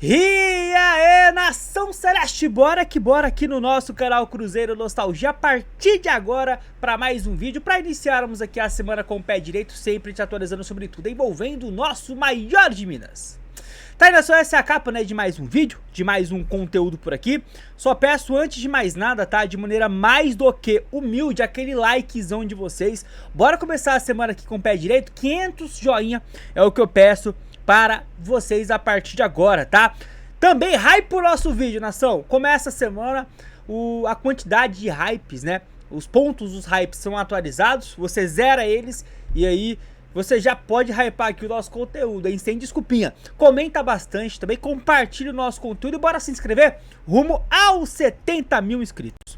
E aí, Nação Celeste, bora aqui no nosso canal Cruzeiro Nostalgia a partir de agora para mais um vídeo, para iniciarmos aqui a semana com o pé direito, sempre te atualizando sobre tudo envolvendo o nosso maior de Minas. Tá aí, Nação, essa é a capa, né, de mais um vídeo, de mais um conteúdo por aqui. Só peço antes de mais nada, tá, de maneira mais do que humilde, aquele likezão de vocês. Bora começar a semana aqui com o pé direito, 500 joinha é o que eu peço para vocês a partir de agora, tá? Também hype o nosso vídeo, Nação. Começa a semana, a quantidade de hypes, né? Os pontos dos hypes são atualizados, você zera eles e aí você já pode hypar aqui o nosso conteúdo, hein? Sem desculpinha. Comenta bastante também, compartilha o nosso conteúdo e bora se inscrever rumo aos 70 mil inscritos.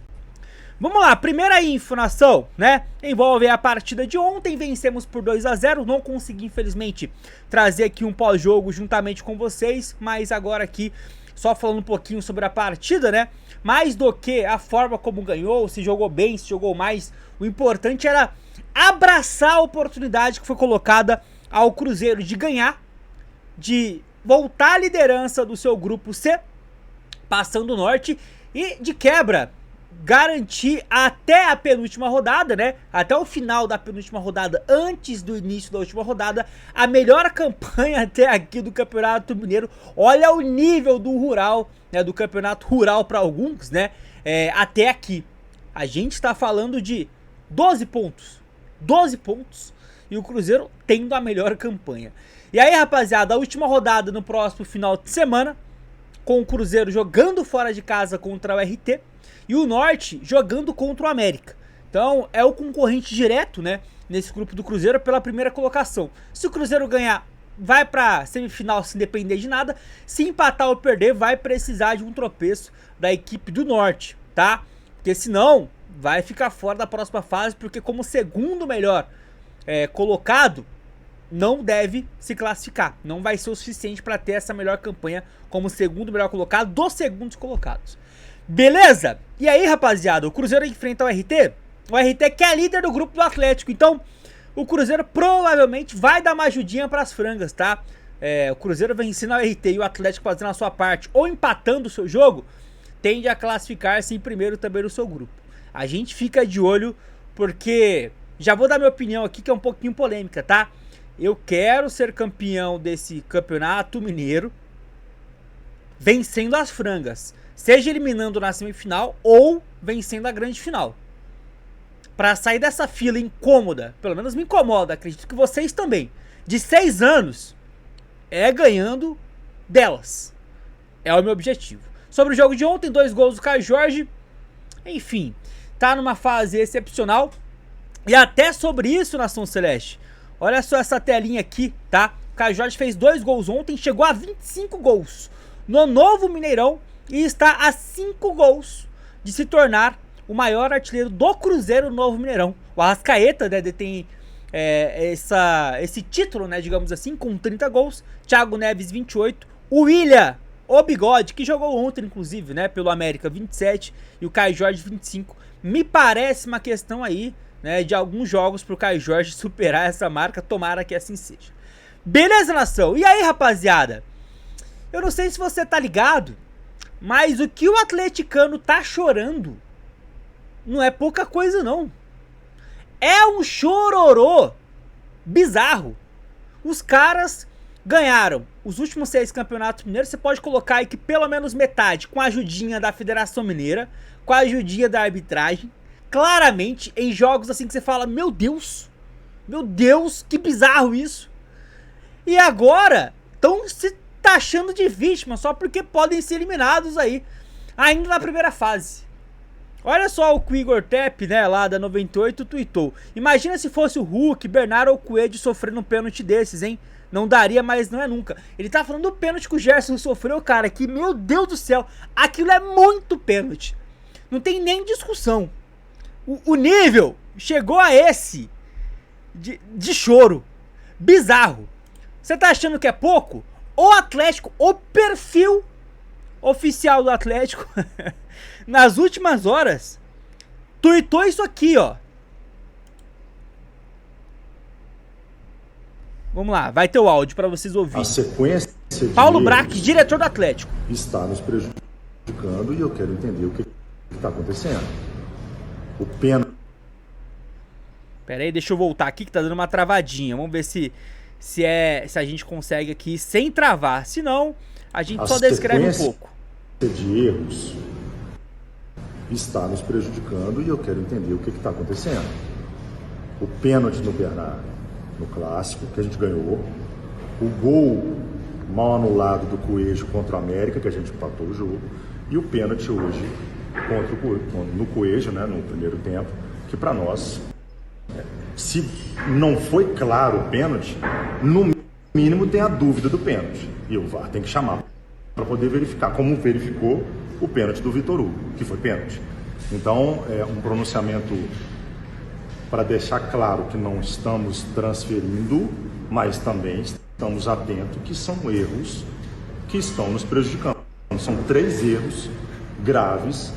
Vamos lá, primeira info, Nação, né? Envolve a partida de ontem, vencemos por 2 a 0, não consegui infelizmente trazer aqui um pós-jogo juntamente com vocês, mas agora aqui só falando um pouquinho sobre a partida, né? Mais do que a forma como ganhou, se jogou bem, se jogou mais, o importante era abraçar a oportunidade que foi colocada ao Cruzeiro de ganhar, de voltar à liderança do seu grupo C, passando o Norte e de quebra garantir até a penúltima rodada, né? Até o final da penúltima rodada, antes do início da última rodada, a melhor campanha até aqui do Campeonato Mineiro. Olha o nível do rural, né? Do Campeonato Rural para alguns, né? Até aqui. A gente está falando de 12 pontos. 12 pontos. E o Cruzeiro tendo a melhor campanha. E aí, rapaziada, a última rodada no próximo final de semana, com o Cruzeiro jogando fora de casa contra o RT e o Norte jogando contra o América. Então é o concorrente direto, né, nesse grupo do Cruzeiro pela primeira colocação. Se o Cruzeiro ganhar, vai pra semifinal sem depender de nada. Se empatar ou perder, vai precisar de um tropeço da equipe do Norte, tá? Porque senão vai ficar fora da próxima fase, porque como segundo melhor colocado, não deve se classificar. Não vai ser o suficiente para ter essa melhor campanha como segundo melhor colocado dos segundos colocados. Beleza? E aí, rapaziada, o Cruzeiro enfrenta o RT. O RT que é líder do grupo do Atlético. Então, o Cruzeiro provavelmente vai dar uma ajudinha para as frangas, tá? O Cruzeiro vencendo o RT e o Atlético fazendo a sua parte ou empatando o seu jogo, tende a classificar-se em primeiro também no seu grupo. A gente fica de olho porque já vou dar minha opinião aqui, que é um pouquinho polêmica, tá? Eu quero ser campeão desse Campeonato Mineiro vencendo as frangas, seja eliminando na semifinal ou vencendo a grande final. Pra sair dessa fila incômoda, pelo menos me incomoda, acredito que vocês também, de 6 anos, ganhando delas. É o meu objetivo. Sobre o jogo de ontem, 2 gols do Caio Jorge, enfim, tá numa fase excepcional. E até sobre isso, Nação Celeste, olha só essa telinha aqui, tá? O Caio Jorge fez 2 gols ontem, chegou a 25 gols no novo Mineirão e está a 5 gols de se tornar o maior artilheiro do Cruzeiro no novo Mineirão. O Arrascaeta, né, detém esse título, né, digamos assim, com 30 gols. Thiago Neves, 28. O William, o Bigode, que jogou ontem, inclusive, né, pelo América, 27. E o Caio Jorge, 25. Me parece uma questão aí, né, de alguns jogos pro Caio Jorge superar essa marca, tomara que assim seja. Beleza, Nação? E aí, rapaziada? Eu não sei se você tá ligado, mas o que o atleticano tá chorando não é pouca coisa, não. É um chororô bizarro. Os caras ganharam os últimos 6 campeonatos mineiros. Você pode colocar aí que pelo menos metade com a ajudinha da Federação Mineira, com a ajudinha da arbitragem. Claramente em jogos assim que você fala, meu Deus, que bizarro isso. E agora estão se taxando de vítima só porque podem ser eliminados aí, ainda na primeira fase. Olha só o que o Igor Tepp, né, lá da 98, tweetou. Imagina se fosse o Hulk, Bernardo ou Coelho sofrendo um pênalti desses, hein? Não daria, mas não é nunca. Ele tá falando do pênalti que o Gerson sofreu, cara, que, meu Deus do céu, aquilo é muito pênalti. Não tem nem discussão. O nível chegou a esse de choro. Bizarro. Você tá achando que é pouco? O Atlético, o perfil oficial do Atlético, nas últimas horas, tweetou isso aqui, ó. Vamos lá, vai ter o áudio para vocês ouvirem. A sequência de Paulo Brax, diretor do Atlético. Está nos prejudicando e eu quero entender o que está acontecendo. O pênalti. Pera aí, deixa eu voltar aqui que tá dando uma travadinha. Vamos ver se a gente consegue aqui sem travar. Se não, a gente só descreve um pouco. De erros está nos prejudicando e eu quero entender o que está acontecendo. O pênalti no Bernardo, no clássico, que a gente ganhou. O gol mal anulado do Coelho contra o América, que a gente empatou o jogo. E o pênalti hoje no Coelho, né, no primeiro tempo, que para nós, se não foi claro o pênalti, no mínimo tem a dúvida do pênalti. E o VAR tem que chamar para poder verificar, como verificou o pênalti do Vitor Hugo, que foi pênalti. Então, é um pronunciamento para deixar claro que não estamos transferindo, mas também estamos atentos que são erros que estão nos prejudicando. São 3 erros graves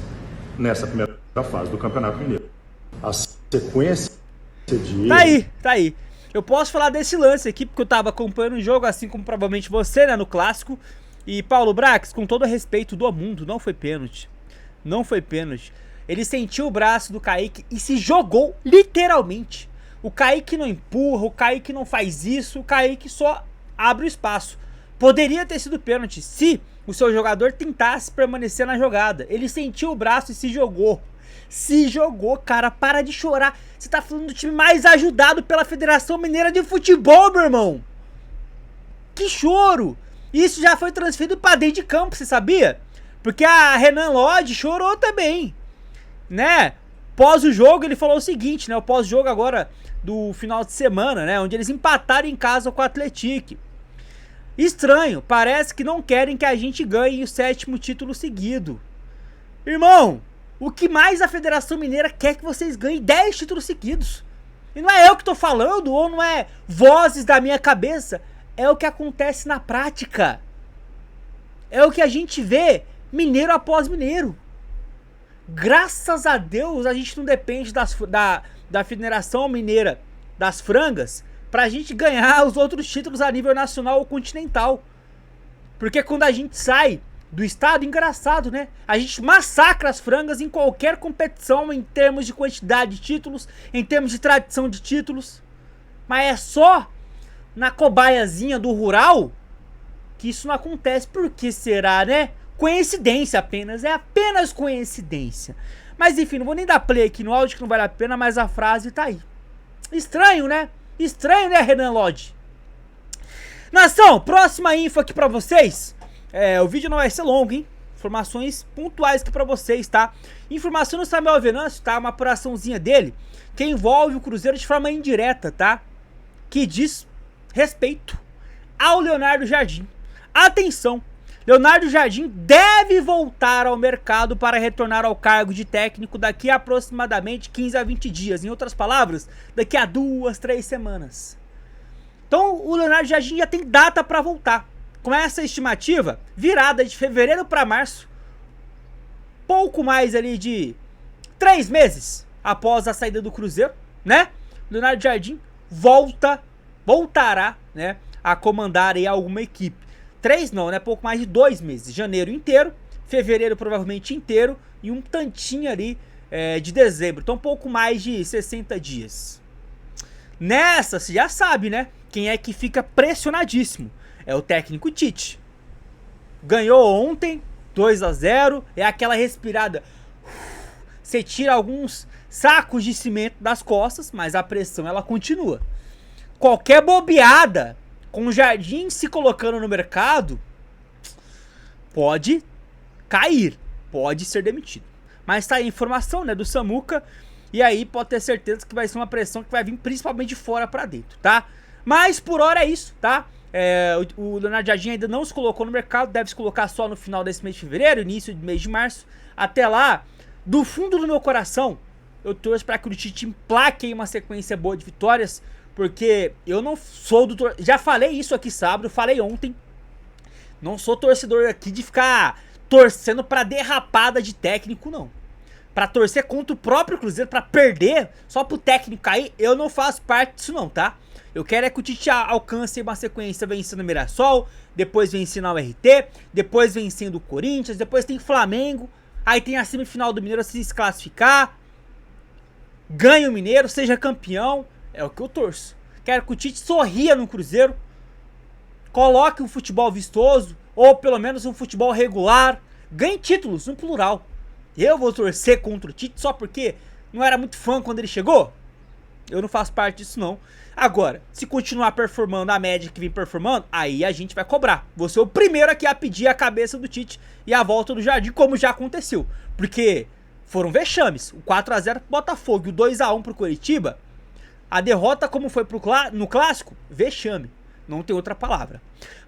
nessa primeira fase do Campeonato Mineiro. A sequência de erros... Tá aí. Eu posso falar desse lance aqui, porque eu tava acompanhando o jogo, assim como provavelmente você, né, no clássico. E Paulo Brax, com todo o respeito do mundo, não foi pênalti. Não foi pênalti. Ele sentiu o braço do Kaique e se jogou, literalmente. O Kaique não empurra, o Kaique não faz isso, o Kaique só abre o espaço. Poderia ter sido pênalti se o seu jogador tentasse permanecer na jogada. Ele sentiu o braço e se jogou. Se jogou, cara, para de chorar. Você tá falando do time mais ajudado pela Federação Mineira de Futebol, meu irmão. Que choro. Isso já foi transferido pra dentro de campo, você sabia? Porque a Renan Lodge chorou também, né? Pós o jogo ele falou o seguinte, né? O pós-jogo agora do final de semana, né? Onde eles empataram em casa com o Atlético. Estranho, parece que não querem que a gente ganhe o 7º título seguido. Irmão, o que mais a Federação Mineira quer que vocês ganhem 10 títulos seguidos? E não é eu que tô falando, ou não é vozes da minha cabeça. É o que acontece na prática. É o que a gente vê mineiro após mineiro. Graças a Deus a gente não depende da Federação Mineira das Frangas pra gente ganhar os outros títulos a nível nacional ou continental. Porque quando a gente sai do estado, engraçado, né? A gente massacra as frangas em qualquer competição em termos de quantidade de títulos, em termos de tradição de títulos. Mas é só na cobaiazinha do rural que isso não acontece. Por que será, né? Coincidência apenas, é apenas coincidência. Mas enfim, não vou nem dar play aqui no áudio que não vale a pena, mas a frase tá aí. Estranho, né? Estranho, né, Renan Lodge? Nação, próxima info aqui pra vocês. O vídeo não vai ser longo, hein? Informações pontuais aqui pra vocês, tá? Informação do Samuel Venâncio, tá? Uma apuraçãozinha dele que envolve o Cruzeiro de forma indireta, tá? Que diz respeito ao Leonardo Jardim. Atenção! Leonardo Jardim deve voltar ao mercado para retornar ao cargo de técnico daqui a aproximadamente 15 a 20 dias. Em outras palavras, daqui a 2, 3 semanas. Então o Leonardo Jardim já tem data para voltar. Com essa estimativa, virada de fevereiro para março, pouco mais ali de 3 meses após a saída do Cruzeiro, né? Leonardo Jardim voltará, né, a comandar aí alguma equipe. 3 não, né? Pouco mais de 2 meses. Janeiro inteiro, fevereiro provavelmente inteiro e um tantinho ali de dezembro. Então pouco mais de 60 dias. Nessa, você já sabe, né? Quem é que fica pressionadíssimo? É o técnico Tite. Ganhou ontem, 2-0. É aquela respirada. Você tira alguns sacos de cimento das costas, mas a pressão ela continua. Qualquer bobeada com o Jardim se colocando no mercado, pode cair, pode ser demitido. Mas tá aí a informação, né, do Samuca, e aí pode ter certeza que vai ser uma pressão que vai vir principalmente de fora pra dentro, tá? Mas por hora é isso, tá? O Leonardo Jardim ainda não se colocou no mercado, deve se colocar só no final desse mês de fevereiro, início do mês de março. Até lá, do fundo do meu coração, eu torço pra que o Tite emplaque aí uma sequência boa de vitórias, porque eu não sou do já falei isso aqui sábado, falei ontem. Não sou torcedor aqui de ficar torcendo pra derrapada de técnico, não. pra torcer contra o próprio Cruzeiro, pra perder, só pro técnico cair, eu não faço parte disso não, tá? Eu quero é que o Tite alcance uma sequência vencendo o Mirassol, depois vencendo o RT, depois vencendo o Corinthians, depois tem Flamengo, aí tem a semifinal do Mineiro a se classificar, ganha o Mineiro, seja campeão, é o que eu torço. Quero que o Tite sorria no Cruzeiro, coloque um futebol vistoso, ou pelo menos um futebol regular, ganhe títulos, no plural. Eu vou torcer contra o Tite só porque não era muito fã quando ele chegou? Eu não faço parte disso não. Agora, se continuar performando a média que vem performando, aí a gente vai cobrar. Vou ser o primeiro aqui a pedir a cabeça do Tite e a volta do Jardim, como já aconteceu. Porque foram vexames. O 4x0 pro Botafogo e o 2x1 pro Coritiba. A derrota como foi no Clássico, vexame. Não tem outra palavra.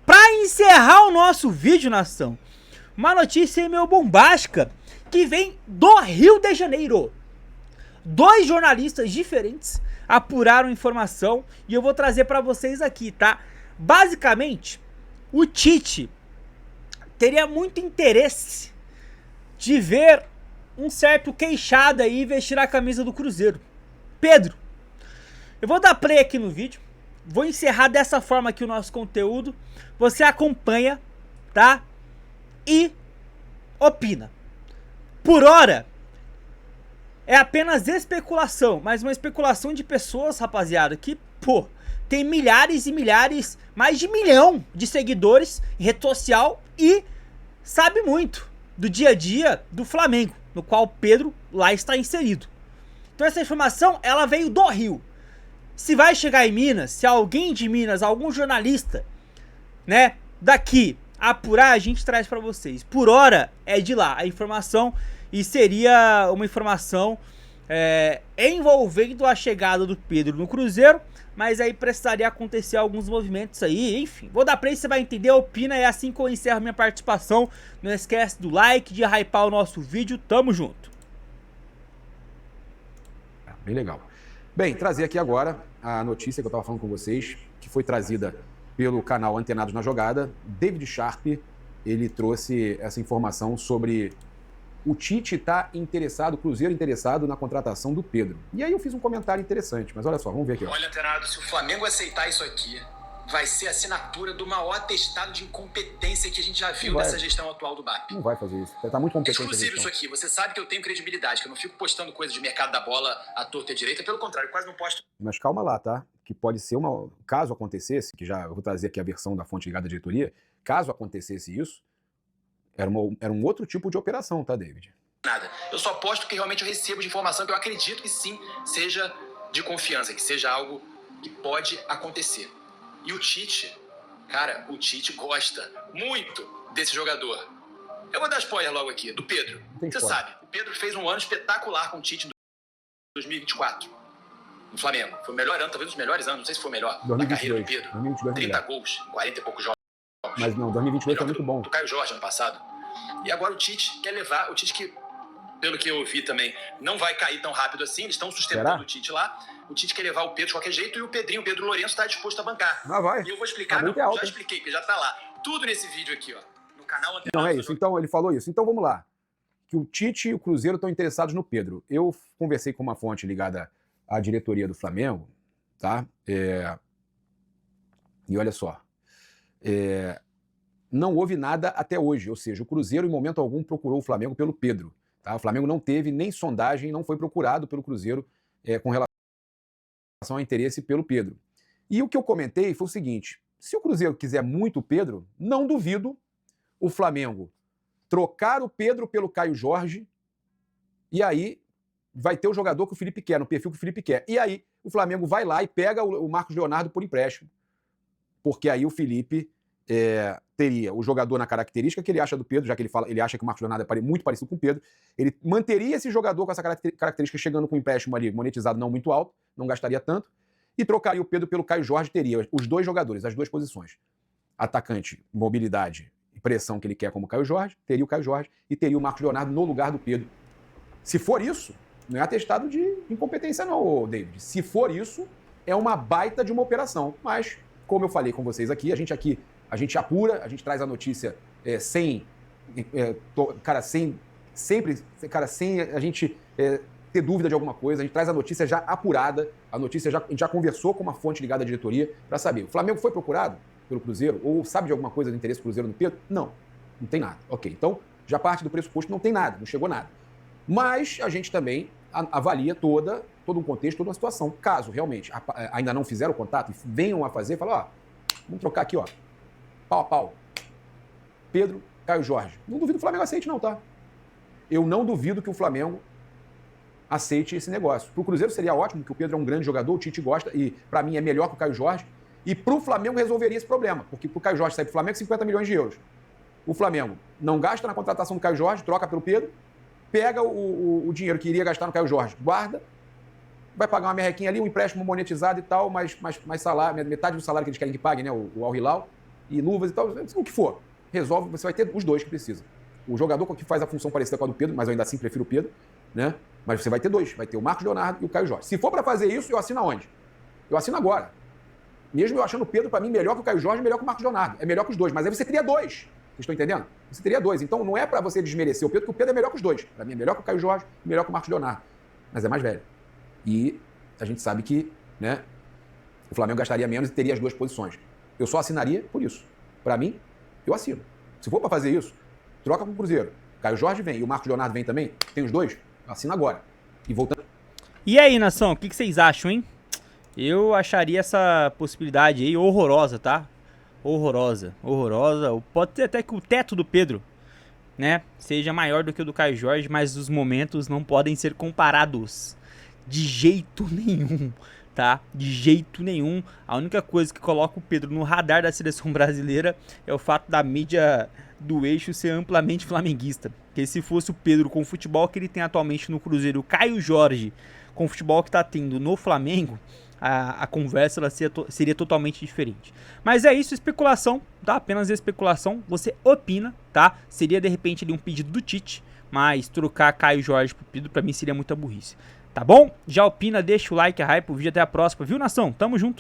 Pra encerrar o nosso vídeo, nação, uma notícia meio bombástica que vem do Rio de Janeiro. 2 jornalistas diferentes apuraram informação e eu vou trazer pra vocês aqui, tá? Basicamente, o Tite teria muito interesse de ver um certo queixado aí vestir a camisa do Cruzeiro. Pedro, eu vou dar play aqui no vídeo, vou encerrar dessa forma aqui o nosso conteúdo, você acompanha, tá? E opina. Por hora, é apenas especulação, mas uma especulação de pessoas, rapaziada, que, pô, tem milhares e milhares, mais de 1 milhão de seguidores em rede social e sabe muito do dia a dia do Flamengo, no qual o Pedro lá está inserido. Então essa informação, ela veio do Rio. Se vai chegar em Minas, se alguém de Minas, algum jornalista, né, daqui apurar, a gente traz pra vocês. Por hora, é de lá a informação. E seria uma informação envolvendo a chegada do Pedro no Cruzeiro, mas aí precisaria acontecer alguns movimentos aí, enfim. Vou dar play, você vai entender, opina, é assim que eu encerro minha participação. Não esquece do like, de hypar o nosso vídeo, tamo junto. Bem legal. Bem, trazer aqui agora a notícia que eu estava falando com vocês, que foi trazida pelo canal Antenados na Jogada. David Sharp, ele trouxe essa informação sobre o Tite está interessado, o Cruzeiro interessado na contratação do Pedro. E aí eu fiz um comentário interessante, mas olha só, vamos ver aqui. Ó. Olha, Antenado, se o Flamengo aceitar isso aqui, vai ser a assinatura do maior atestado de incompetência que a gente já viu nessa gestão atual do BAP. Não vai fazer isso, tá muito competente. É exclusivo isso aqui, você sabe que eu tenho credibilidade, que eu não fico postando coisa de mercado da bola à torta e à direita, pelo contrário, eu quase não posto. Mas calma lá, tá? Que pode ser caso acontecesse, que já eu vou trazer aqui a versão da fonte ligada à diretoria, caso acontecesse isso, era um outro tipo de operação, tá, David? Nada. Eu só posto que realmente eu recebo de informação que eu acredito que sim seja de confiança, que seja algo que pode acontecer. E o Tite, cara, o Tite gosta muito desse jogador. Eu vou dar spoiler logo aqui, do Pedro. Você sabe, o Pedro fez um ano espetacular com o Tite em 2024, no Flamengo. Foi o melhor ano, talvez um dos melhores anos, não sei se foi o melhor, 2022, na carreira do Pedro. 2022 30 gols, 40 e poucos jogos. Mas não, 2022 foi muito bom. Do Caio Jorge ano passado. E agora o Tite quer levar, o Tite que, pelo que eu ouvi também, não vai cair tão rápido assim, eles estão sustentando o Tite lá. O Tite quer levar o Pedro de qualquer jeito e o Pedro Lourenço está disposto a bancar. Ah, vai. E eu vou explicar, já expliquei, porque já tá lá. Tudo nesse vídeo aqui, ó, no canal Antenados. Então é isso, então ele falou isso. Então vamos lá. Que o Tite e o Cruzeiro estão interessados no Pedro. Eu conversei com uma fonte ligada à diretoria do Flamengo, tá? E olha só. Não houve nada até hoje, ou seja, o Cruzeiro em momento algum procurou o Flamengo pelo Pedro. Tá? O Flamengo não teve nem sondagem, não foi procurado pelo Cruzeiro com relação ao interesse pelo Pedro. E o que eu comentei foi o seguinte, se o Cruzeiro quiser muito o Pedro, não duvido o Flamengo trocar o Pedro pelo Caio Jorge e aí vai ter o jogador que o Felipe quer, no perfil que o Felipe quer. E aí o Flamengo vai lá e pega o Marcos Leonardo por empréstimo. Porque aí o Felipe teria o jogador na característica que ele acha do Pedro, já que ele acha que o Marcos Leonardo é muito parecido com o Pedro, ele manteria esse jogador com essa característica chegando com um empréstimo ali monetizado não muito alto, não gastaria tanto, e trocaria o Pedro pelo Caio Jorge, teria os dois jogadores, as duas posições. Atacante, mobilidade e pressão que ele quer como o Caio Jorge, teria o Caio Jorge e teria o Marcos Leonardo no lugar do Pedro. Se for isso, não é atestado de incompetência não, David. Se for isso, é uma baita de uma operação, mas, como eu falei com vocês aqui, a gente apura, a gente traz a notícia sem sempre, cara, sem a gente ter dúvida de alguma coisa, a gente traz a notícia já apurada, a gente já conversou com uma fonte ligada à diretoria para saber. O Flamengo foi procurado pelo Cruzeiro? Ou sabe de alguma coisa do interesse do Cruzeiro no Pedro? Não tem nada. Ok, então já parte do pressuposto que não tem nada, não chegou nada. Mas a gente também avalia todo um contexto, toda uma situação. Caso realmente ainda não fizeram o contato e venham a fazer, fala, ó, vamos trocar aqui, ó, pau a pau. Pedro, Caio Jorge. Não duvido que o Flamengo aceite não, tá? Eu não duvido que o Flamengo aceite esse negócio. Pro Cruzeiro seria ótimo, porque o Pedro é um grande jogador, o Tite gosta, e para mim é melhor que o Caio Jorge. E pro Flamengo resolveria esse problema, porque pro Caio Jorge sair pro Flamengo 50 milhões de euros. O Flamengo não gasta na contratação do Caio Jorge, troca pelo Pedro, pega o dinheiro que iria gastar no Caio Jorge, guarda, vai pagar uma merrequinha ali, um empréstimo monetizado e tal, mais salário, metade do salário que eles querem que pague, né, o Al Hilal, e luvas e tal, o que for. Resolve, você vai ter os dois que precisa. O jogador que faz a função parecida com a do Pedro, mas eu ainda assim prefiro o Pedro, né? Mas você vai ter dois, vai ter o Marcos Leonardo e o Caio Jorge. Se for para fazer isso, eu assino aonde? Eu assino agora. Mesmo eu achando o Pedro, para mim, melhor que o Caio Jorge, melhor que o Marcos Leonardo. É melhor que os dois, mas aí você teria dois. Vocês estão entendendo? Você teria dois. Então não é para você desmerecer o Pedro, porque o Pedro é melhor que os dois. Para mim é melhor que o Caio Jorge, melhor que o Marcos Leonardo. Mas é mais velho. E a gente sabe que, né, o Flamengo gastaria menos e teria as duas posições. Eu só assinaria por isso. Para mim, eu assino. Se for para fazer isso, troca com o Cruzeiro. Caio Jorge vem e o Marcos Leonardo vem também. Tem os dois? Assina agora. E voltando. E aí, nação, o que vocês acham, hein? Eu acharia essa possibilidade aí horrorosa, tá? Horrorosa. Pode ser até que o teto do Pedro, né, seja maior do que o do Caio Jorge, mas os momentos não podem ser comparados de jeito nenhum, tá? De jeito nenhum. A única coisa que coloca o Pedro no radar da seleção brasileira é o fato da mídia do eixo ser amplamente flamenguista. Porque se fosse o Pedro com o futebol que ele tem atualmente no Cruzeiro, o Caio Jorge com o futebol que tá tendo no Flamengo, a conversa ela seria totalmente diferente. Mas é isso, especulação, tá? Apenas especulação. Você opina, tá? Seria de repente ali um pedido do Tite, mas trocar Caio Jorge pro Pedro pra mim seria muita burrice. Tá bom? Já opina, deixa o like, a hype, o vídeo até a próxima, viu, nação? Tamo junto.